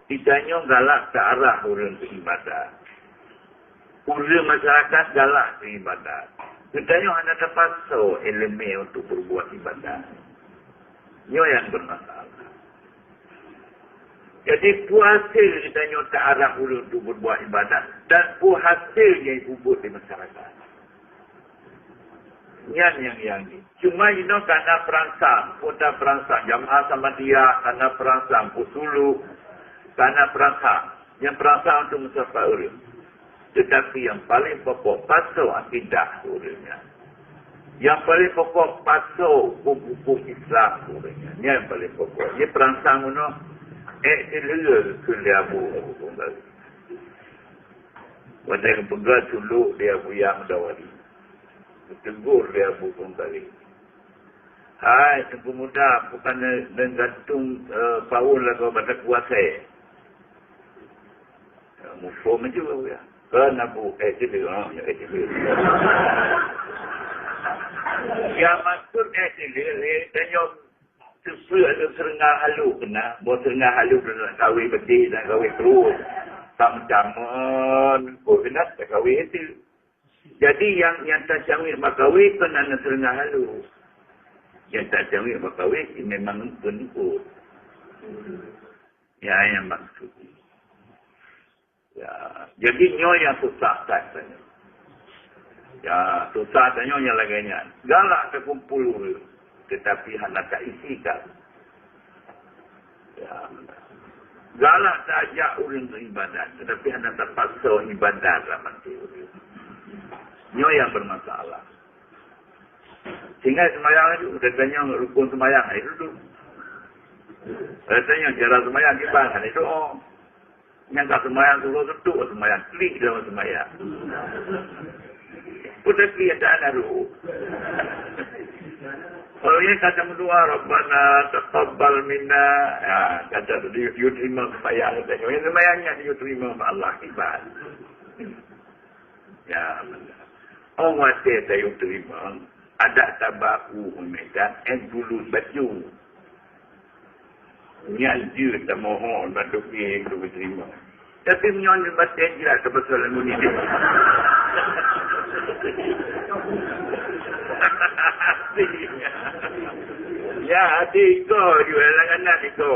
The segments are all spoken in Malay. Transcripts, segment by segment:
Ditanya galak ke arah orang beribadat. Orang masyarakat galak beribadat. Ditanya hanya terpaksa elemen untuk berbuat ibadat. Ini yang bermasalah. Jadi hasil ditanya ke arah orang untuk berbuat ibadat. Dan hasilnya bubur di masyarakat. Yang ni. Cuma karena perangsang. Kota perangsang. Jamaah sama dia. Karena perangsang. Pusulu. Karena perangsang. Yang perangsang untuk mencapai orang. Tetapi yang paling pokok pasal akidah orangnya. Yang paling pokok pasal hukum Islam orangnya. Ini yang paling pokok. Ini perangsang itu. Dia keliabu hukum dari. Wadah yang pegang dulu dia buyang dawari. Tegur dia hukum dari. Hai, tengku muda. Bukan gantung paun lah kau pada kuasa. Mufum juga ya. Kan aku yang maksud tanya serengah halu kena. Bawa serengah halu kena kawin betik dan kawin terus. Sama-sama. Kau kena tak kawin itu. Jadi yang tak jangwit makawin kena serengah halu. Yang tak jangwit makawin memang penukut. Ya, yang maksud. Ya, jadi nyo yang susah tanya. Ya, susah tanya yang lainnya. Galak terkumpul, tetapi hendak tak isikan. Ya, galak tak ajak orang beribadat, tetapi hendak terpaksa ibadat lah mati. Nyo yang bermasalah. Sehingga semayang itu, dia tanya rukun semayang itu dulu. Dia tanya cara semayang gimana itu. Yang tak semayang dulu tentu semayang klik dalam semayang. Udah klik tak ada ruh. Kalau ini kata mendoa Rabbana taqabbal minna, ya kata you terima semayang. Yang semayangnya you terima Allah ibad. Ya benar. Orang wasir saya terima. Ada tabaku umedan dulu baju. Nyanjir tak mohon bantu pergi untuk berterima. Tapi menyonya baca jelas kebetulan ini. Ya, hati kau juga langanan itu.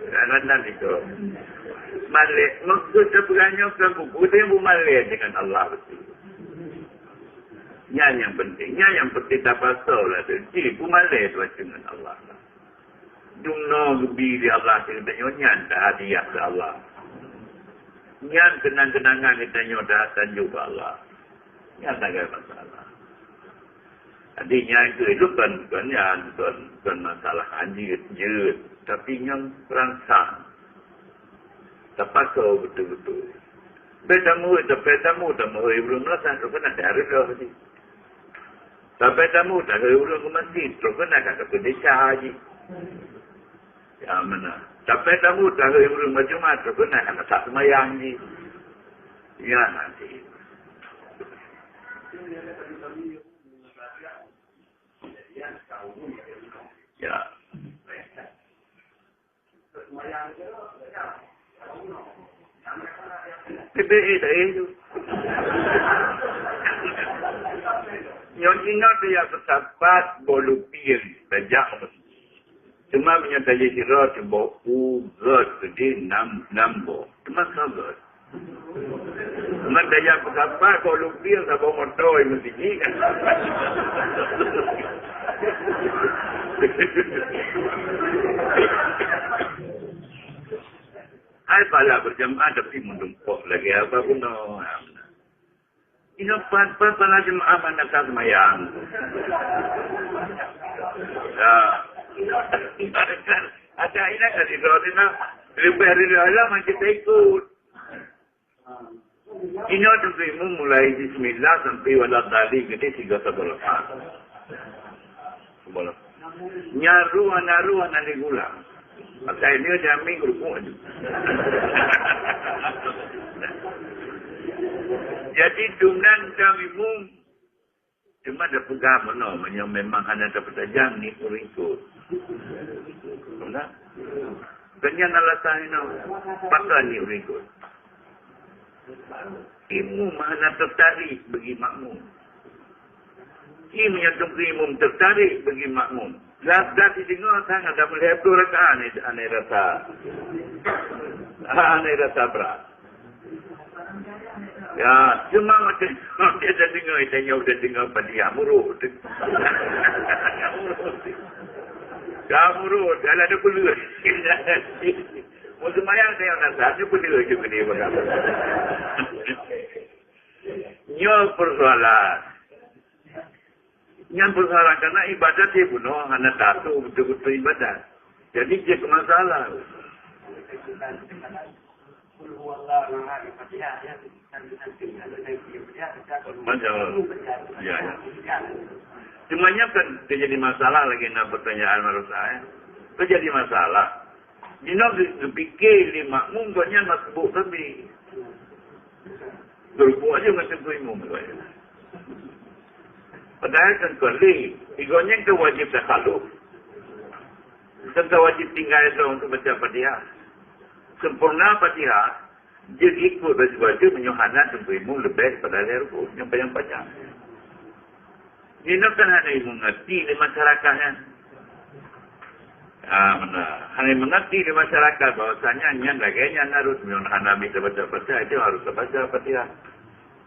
Langanan itu. Malik. Maksud sebenarnya buku itu yang malik dengan Allah betul. Yang penting tak pasal lah. Jadi, pumalai tu dengan Allah. Jumno lebih di Allah. Kita nyonya dah hadiah ke Allah. Nyan kenang-kenangan kita nyonya dah juga Allah. Yang tak ada masalah. Artinya itu bukan masalah anjir. Tapi yang perangsang. Tak pasal betul-betul. Betamu, belum melaksanakan. Itu kan ada hari dah. Sampai tamu dah ke urang ke masjid, terus kena kata ke desa haji. Ya mana? Sampai tamu dah ke urang Jumaat, terus kena kata tak semayang haji. Ya nanti. Ya. PBE dah itu. Yang ingat dia terdapat bolupir bejak. Cuma menyatakan sirah sebuah ugat jadi nambo. Cuma sahabat. Cuma dia terdapat bolupir sebuah motor yang mesti kan. Hai pala berjamaah tapi mendumpuk lagi apa pun. Ini pala jemaah mana tak semayang. Ya. Ada ini kan itu artinya lebih dari Allah kita ikut. Ini ada mulai Bismillah sampai wala tadi gede 3 sebelum. Sebelum. Nyaru anak gula. Maka ini jamin rukun. Jadi dumnan kami cuma ada pegang memang ada dapat tajam ni ikut. Benar? Ganyan alasan ini. Pakar ni berikut. Imam mana tertarik bagi makmum. Imam yang imam tertarik bagi makmum. Dah didengar sangat dah melihat 2 rakaat ni aneh rasa berat. Ya, cuma macam dia dah dengar, dia dengar Fatihah murut. Dah murut, dah ada pula. Mau semayang saya nak satu pula juga dia berapa. Nyo persoalan. Yang persoalan karena ibadat dia bunuh, hanya satu betul-betul ibadat. Jadi dia masalah. Macam ya. Cumanya kan dia jadi masalah lagi nak pertanyaan menurut saya. Itu jadi masalah. Dia fikir di makmum banyak nak sebut tapi berbuat aja macam tu imam. Padahal kan kali, igonya ke wajib takhaluf. Kan wajib tinggal itu untuk baca Fatihah. Sempurna Fatihah, dia ikut baju-baju menyuhanat untuk imam lebih pada rukuk yang panjang-panjang. Ini kan hanya mengerti di masyarakatnya. Hanya mengerti di masyarakat bahwasanya yang laganya harus menyuhanat Nabi baca Fatihah, itu harus baca Fatihah.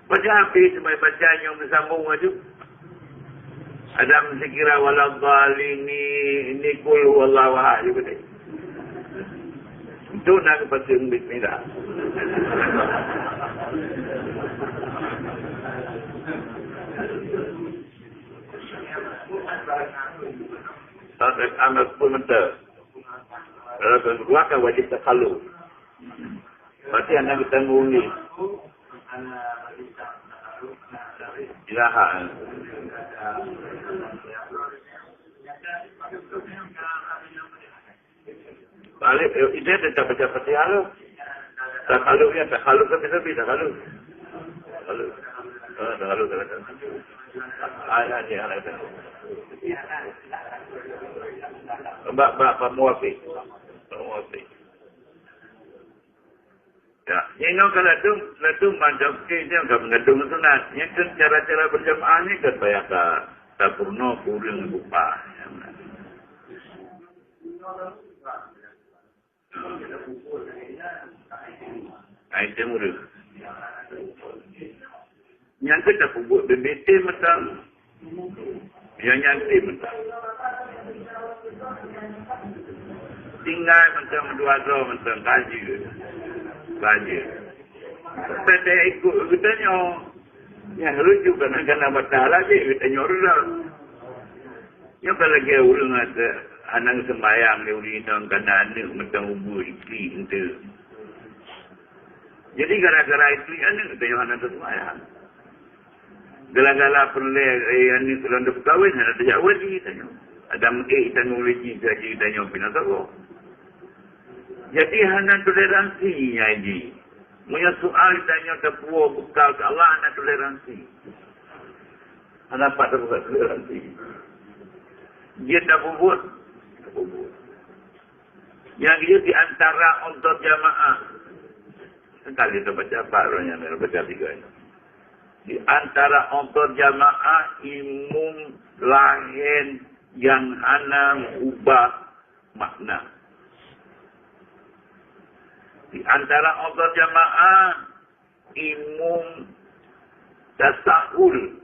Baca habis semua bacaan yang bersambung aja. Ada mesti kira waladhalin ini kul wallahu ahad juga deh. Itu nak baca bismillah. Tak amat pun mentah. Kalau kedua kan wajib takhaluf. Berarti anda bertanggung ni. Ilaha. Balik, itu tetap baca Fatihah lu. Takhaluf ya, takhaluf kan bisa takhaluf. Takhaluf. Ayat ni ayat. Bak muafiq. Ya, ini kalau itu macam dia enggak mengandung sunat. Yang kan cara-cara berjamaah ni kan banyak tak purno kurang lupa. Itu murid. Yang kita buat BBT macam yang nyantai macam tinggal macam dua macam kaji. Kita ikut katanya yang rujuk kena batal lagi katanya orang. Yang kalau dia urang ada anak sembahyang dia urang kena anak macam ubur isteri itu. Jadi gara-gara isteri anak katanya anak sembahyang. Gala-gala perle yang ni sudah berkahwin ada terjawab lagi katanya. Ada kita nulis saja katanya pinatago. Jadi hanya toleransinya ini. Punya soal tanya terpuas bekal ke Allah hanya toleransi. Hanya pada bukan toleransi. Dia tak buat. Yang dia di antara untuk jamaah. Sekali kita baca apa orang yang baca 3 ini. Di antara untuk jamaah imam lain yang hanya ubah makna. Di antara untuk jamaah imam tasahul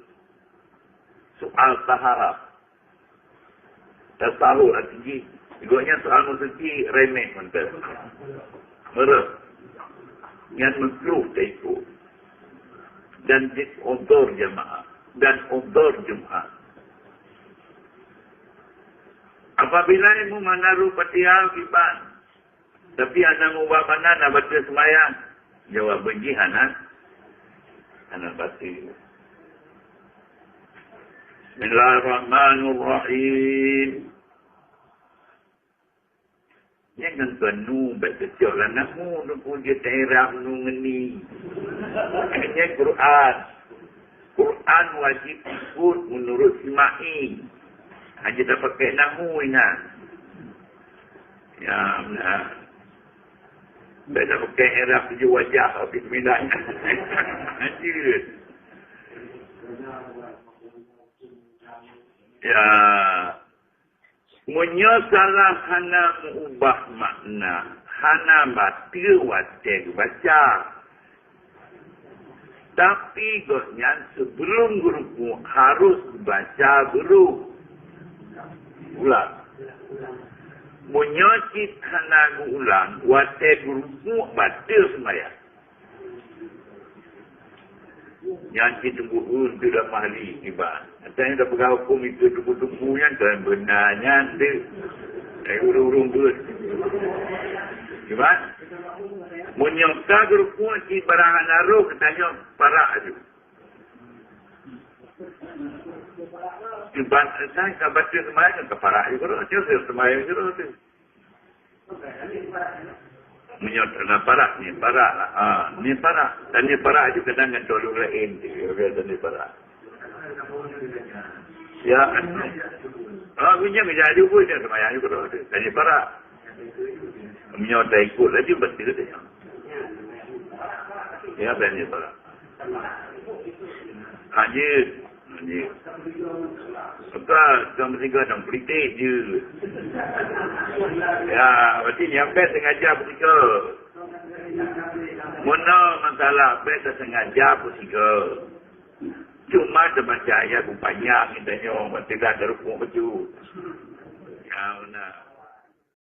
soal taharah. Tasahul artinya iganya soal musiki remeh mentah. Merah. Yang makruh ikut. Dan untuk jamaah dan untuk Jumat. Apabila ibu menaruh Fatihah kiban, tapi anda mengubah mana nak baca sembahyang, jawab benci anak baca. Bismillahirrahmanirrahim. Jangan penuh berkecil lah namu pun dia terang ngeni. Hanya Quran. Quran wajib ikut menurut Ismail. Hanya tak pakai namu ingat. Ya, benar. Saya nak pakai era tujuh wajah habis sembilan. Anjir. Ya. Menyosalah hana mengubah makna. Hana baca watek baca. Tapi gosnya sebelum guru harus baca dulu. Ulang. Menyocit hana ulang. Watek guru baca semaya. Yang kita tunggu itu dah mahli ibad. Katanya dah pegang hukum itu tunggu-tunggunya dan benarnya dia. Urung-urung tu. Gimana? Menyokta gerukmu si barangan naruh katanya parak tu. Saya tak baca semayang ke parak juga. Saya semayang juga tu. Menyokta parak ni parak lah. Ni parak. Dan ni parak juga kadang-kadang tolong lain tu. Dan ni parak. Ya. Punya menjadi pun dia semayang juga tu. Dan ni parak. Menyokta ikut lagi betul dia. Ya, dan ni parak. Haji. Suka jam 3 dan politik je. Ya, berarti nyampe sengaja bertiga. Mana masalah beta sengaja bertiga. Cuma terbaca ayat banyak kita nyo, bertiga teruk baju. Ya, benar.